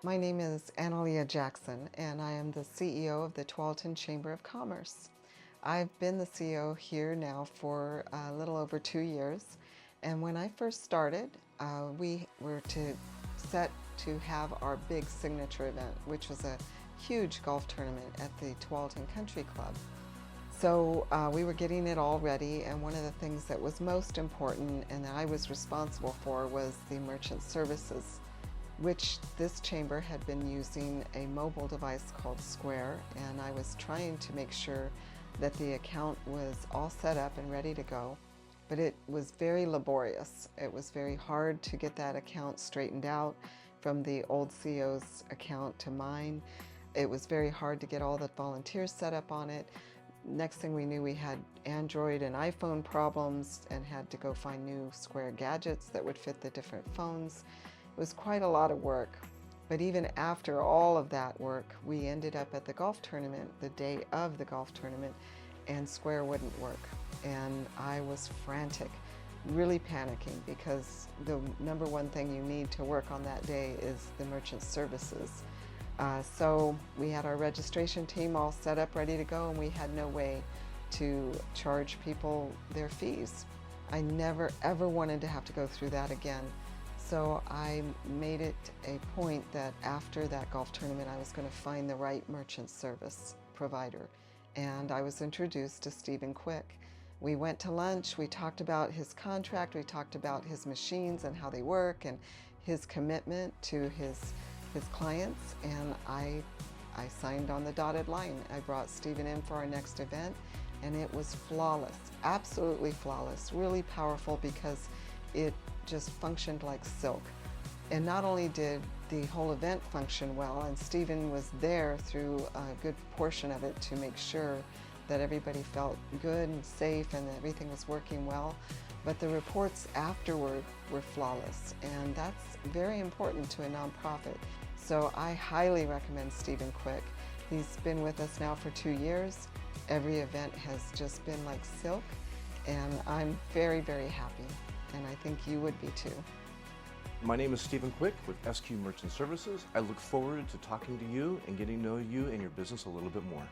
My name is Analia Jackson, and I am the CEO of the Tualatin Chamber of Commerce. I've been the CEO here now for a little over 2 years, and when I first started, we were set to have our big signature event, which was a huge golf tournament at the Tualatin Country Club. So we were getting it all ready, and one of the things that was most important and that I was responsible for was the merchant services, which this chamber had been using a mobile device called Square, and I was trying to make sure that the account was all set up and ready to go. But it was very laborious. It was very hard to get that account straightened out from the old CEO's account to mine. It was very hard to get all the volunteers set up on it. Next thing we knew, we had Android and iPhone problems and had to go find new Square gadgets that would fit the different phones. It was quite a lot of work. But even after all of that work, we ended up at the golf tournament, the day of the golf tournament, and Square wouldn't work. And I was frantic, really panicking, because the number one thing you need to work on that day is the merchant services. So we had our registration team all set up, ready to go, and we had no way to charge people their fees. I never ever wanted to have to go through that again. So I made it a point that after that golf tournament, I was going to find the right merchant service provider. And I was introduced to Stephen Quick. We went to lunch, we talked about his contract, we talked about his machines and how they work and his commitment to his clients, and I signed on the dotted line. I brought Stephen in for our next event, and it was flawless, absolutely flawless, really powerful because it just functioned like silk. And not only did the whole event function well, and Stephen was there through a good portion of it to make sure that everybody felt good and safe and that everything was working well, but the reports afterward were flawless, and that's very important to a nonprofit. So I highly recommend Stephen Quick. He's been with us now for 2 years. Every event has just been like silk, and I'm very, very happy, and I think you would be too. My name is Stephen Quick with SQ Merchant Services. I look forward to talking to you and getting to know you and your business a little bit more.